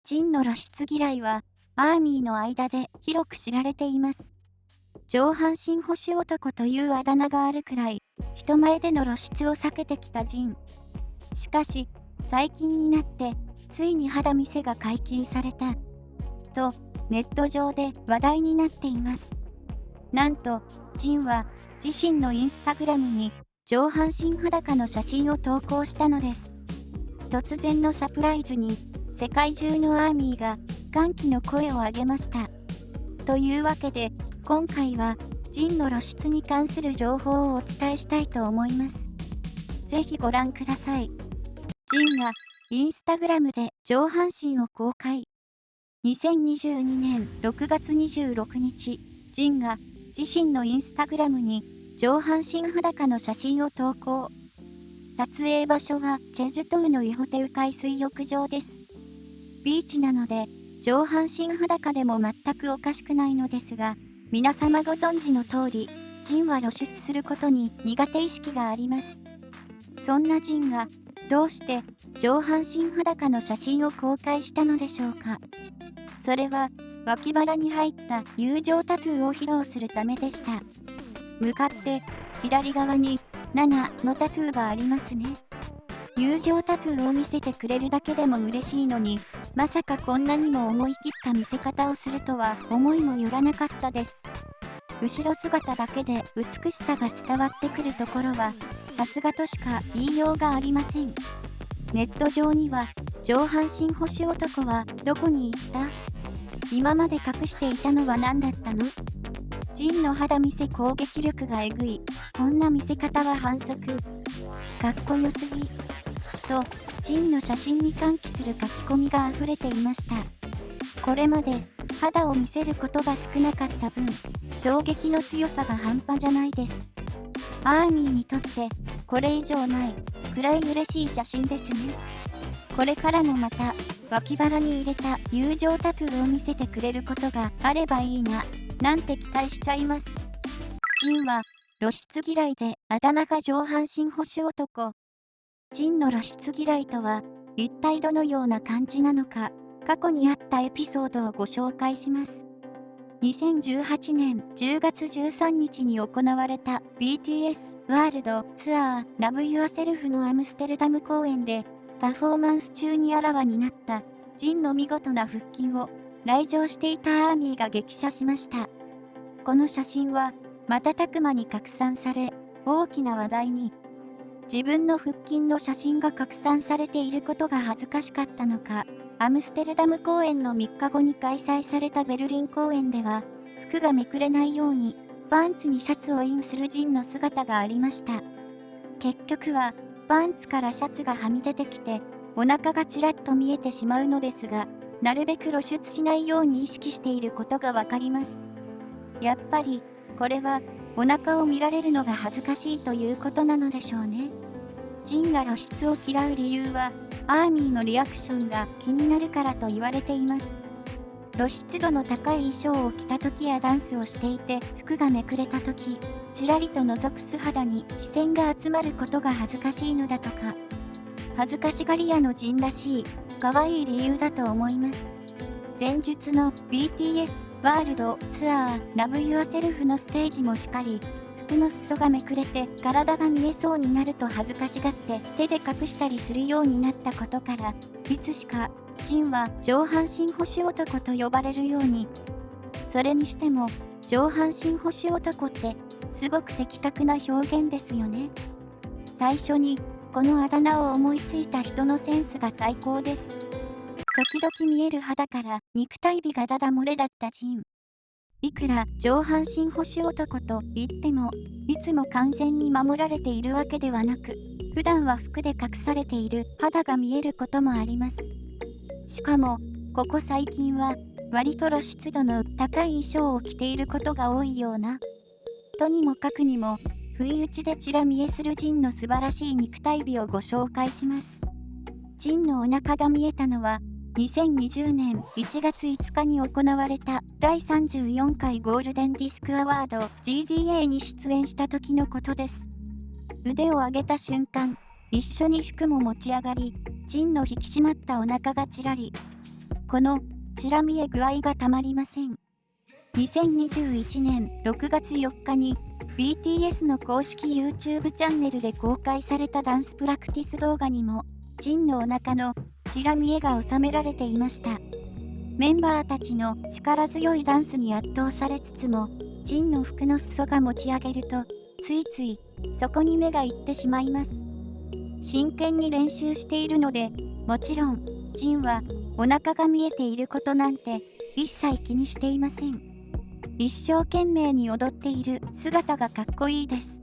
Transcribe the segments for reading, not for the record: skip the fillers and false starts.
ジンの露出嫌いは、アーミーの間で広く知られています。上半身保守男というあだ名があるくらい、人前での露出を避けてきたジン。しかし、最近になって、ついに肌見せが解禁された。と、ネット上で話題になっています。なんと、ジンは、自身のインスタグラムに、上半身裸の写真を投稿したのです。突然のサプライズに、世界中のアーミーが歓喜の声を上げました。というわけで、今回は、ジンの露出に関する情報をお伝えしたいと思います。ぜひご覧ください。ジンが、インスタグラムで上半身を公開。2022年6月26日、ジンが自身のインスタグラムに上半身裸の写真を投稿。撮影場所はチェジュ島のイホテウ海水浴場です。ビーチなので上半身裸でも全くおかしくないのですが、皆様ご存知の通り、ジンは露出することに苦手意識があります。そんなジンがどうして上半身裸の写真を公開したのでしょうか。それは脇腹に入った友情タトゥーを披露するためでした。向かって左側に7のタトゥーがありますね。友情タトゥーを見せてくれるだけでも嬉しいのに、まさかこんなにも思い切った見せ方をするとは思いもよらなかったです。後ろ姿だけで美しさが伝わってくるところは、さすがとしか言いようがありません。ネット上には、上半身保守男はどこに行った？今まで隠していたのは何だったの？ジンの肌見せ攻撃力がえぐい。こんな見せ方は反則。かっこよすぎ。と、ジンの写真に歓喜する書き込みが溢れていました。これまで肌を見せることが少なかった分、衝撃の強さが半端じゃないです。アーミーにとってこれ以上ないくらい嬉しい写真ですね。これからもまた脇腹に入れた友情タトゥーを見せてくれることがあればいいな、なんて期待しちゃいます。ジンは露出嫌いであだ名が上半身保守男。ジンの露出嫌いとは一体どのような感じなのか、過去にあったエピソードをご紹介します。2018年10月13日に行われた BTS ワールドツアー Love Yourself のアムステルダム公演でパフォーマンス中にあらわになったジンの見事な腹筋を来場していたアーミーが激写しました。この写真は瞬く間に拡散され大きな話題に。自分の腹筋の写真が拡散されていることが恥ずかしかったのか、アムステルダム公演の3日後に開催されたベルリン公演では、服がめくれないように、パンツにシャツをインするジンの姿がありました。結局は、パンツからシャツがはみ出てきて、お腹がちらっと見えてしまうのですが、なるべく露出しないように意識していることがわかります。やっぱり、これは、お腹を見られるのが恥ずかしいということなのでしょうね。ジンが露出を嫌う理由は、アーミーのリアクションが気になるからと言われています。露出度の高い衣装を着た時やダンスをしていて服がめくれた時、ちらりと覗く素肌に視線が集まることが恥ずかしいのだとか。恥ずかしがり屋のジンらしい、可愛い理由だと思います。前述の BTS ワールドツアー Love Yourself のステージもしかり、服の裾がめくれて体が見えそうになると恥ずかしがって手で隠したりするようになったことから、いつしかジンは上半身保守男と呼ばれるように。それにしても上半身保守男ってすごく的確な表現ですよね。最初にこのあだ名を思いついた人のセンスが最高です。時々見える肌から肉体美がダダ漏れだったジン。いくら上半身保守男と言っても、いつも完全に守られているわけではなく、普段は服で隠されている肌が見えることもあります。しかも、ここ最近は、割と露出度の高い衣装を着ていることが多いような。とにもかくにも、不意打ちでちら見えするジンの素晴らしい肉体美をご紹介します。ジンのお腹が見えたのは、2020年1月5日に行われた第34回ゴールデンディスクアワード GDA に出演した時のことです。腕を上げた瞬間、一緒に服も持ち上がり、ジンの引き締まったお腹がちらり。このチラ見え具合がたまりません。2021年6月4日に BTS の公式 YouTube チャンネルで公開されたダンスプラクティス動画にもジンのお腹のチラ見えが収められていました。メンバーたちの力強いダンスに圧倒されつつも、ジンの服の裾が持ち上げるとついついそこに目がいってしまいます。真剣に練習しているので、もちろんジンはお腹が見えていることなんて一切気にしていません。一生懸命に踊っている姿がかっこいいです。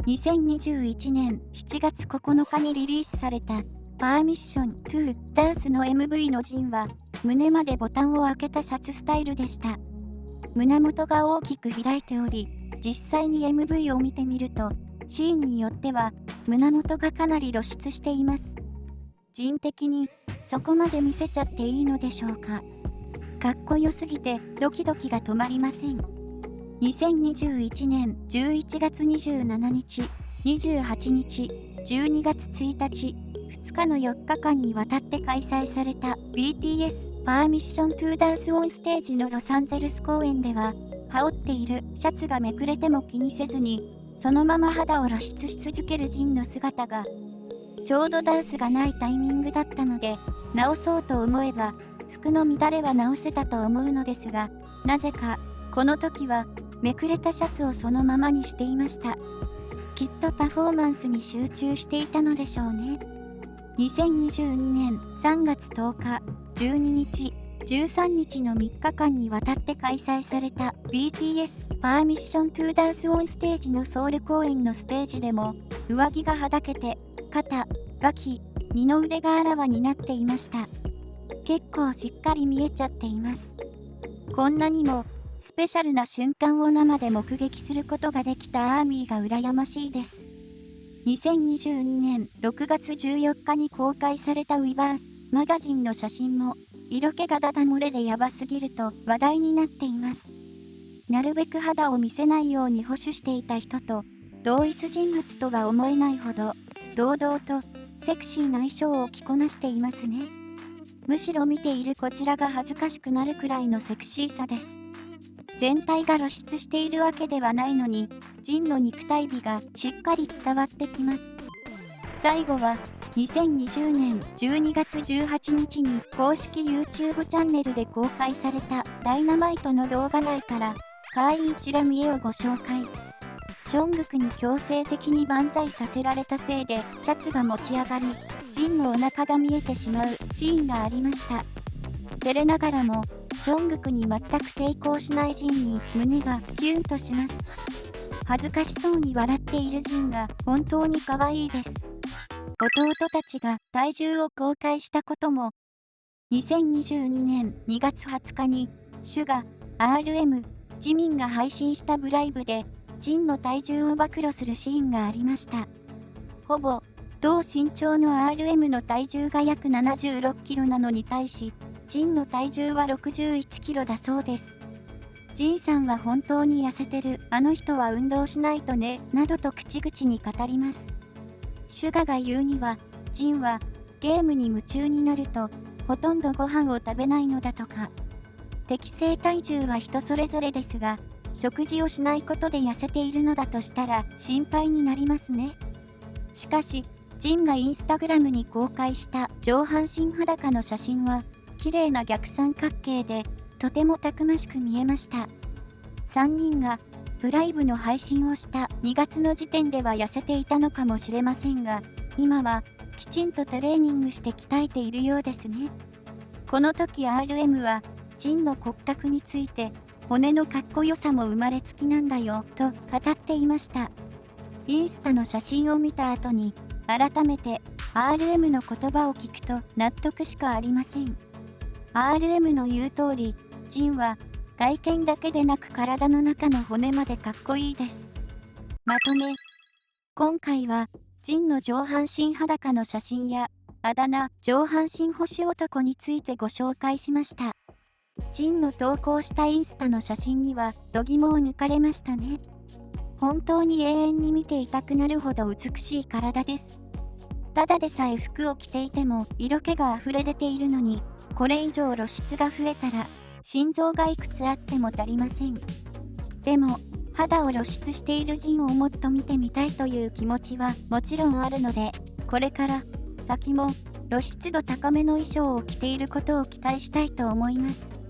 2021年7月9日にリリースされたパーミッション2ダンスの MV のジンは胸までボタンを開けたシャツスタイルでした。胸元が大きく開いており、実際に MV を見てみるとシーンによっては胸元がかなり露出しています。ジン的にそこまで見せちゃっていいのでしょうか。かっこよすぎてドキドキが止まりません。2021年11月27日、28日、12月1日、2日の4日間にわたって開催された BTS パーミッション2ダンスオンステージのロサンゼルス公演では、羽織っているシャツがめくれても気にせずに、そのまま肌を露出し続けるジンの姿が、ちょうどダンスがないタイミングだったので、直そうと思えば、服の乱れは直せたと思うのですが、なぜか、この時は、めくれたシャツをそのままにしていました。きっとパフォーマンスに集中していたのでしょうね。2022年3月10日、12日、13日の3日間にわたって開催された BTS パーミッション2ダンスオンステージのソウル公演のステージでも、上着がはだけて、肩、脇、二の腕があらわになっていました。結構しっかり見えちゃっています。こんなにもスペシャルな瞬間を生で目撃することができたアーミーが羨ましいです。2022年6月14日に公開されたウィバースマガジンの写真も色気がダダ漏れでヤバすぎると話題になっています。なるべく肌を見せないように保守していた人と同一人物とは思えないほど堂々とセクシーな衣装を着こなしていますね。むしろ見ているこちらが恥ずかしくなるくらいのセクシーさです。全体が露出しているわけではないのに、ジンの肉体美がしっかり伝わってきます。最後は、2020年12月18日に公式 YouTube チャンネルで公開されたダイナマイトの動画内から、可愛いチラ見えをご紹介。チョングクに強制的に万歳させられたせいでシャツが持ち上がり、ジンのお腹が見えてしまうシーンがありました。照れながらも、チョングクに全く抵抗しないジンに胸がキュンとします。恥ずかしそうに笑っているジンが本当に可愛いです。弟たちが体重を公開したことも、2022年2月20日に、シュガ、RM、ジミンが配信したブライブで、ジンの体重を暴露するシーンがありました。ほぼ、同身長の RM の体重が約76キロなのに対し、ジンの体重は61キロだそうです。ジンさんは本当に痩せてる、あの人は運動しないとね、などと口々に語ります。シュガが言うには、ジンはゲームに夢中になると、ほとんどご飯を食べないのだとか。適正体重は人それぞれですが、食事をしないことで痩せているのだとしたら心配になりますね。しかし、ジンがインスタグラムに公開した上半身裸の写真は、綺麗な逆三角形で、とてもたくましく見えました。3人が、ブライブの配信をした2月の時点では痩せていたのかもしれませんが、今は、きちんとトレーニングして鍛えているようですね。この時 RM は、ジンの骨格について、骨のかっこよさも生まれつきなんだよ、と語っていました。インスタの写真を見た後に、改めて RM の言葉を聞くと納得しかありません。RM の言う通り、ジンは外見だけでなく体の中の骨までかっこいいです。まとめ。今回は、ジンの上半身裸の写真や、あだ名上半身星男についてご紹介しました。ジンの投稿したインスタの写真には、度肝を抜かれましたね。本当に永遠に見ていたくなるほど美しい体です。ただでさえ服を着ていても色気が溢れ出ているのに、これ以上露出が増えたら、心臓がいくつあっても足りません。でも、肌を露出しているジンをもっと見てみたいという気持ちはもちろんあるので、これから先も露出度高めの衣装を着ていることを期待したいと思います。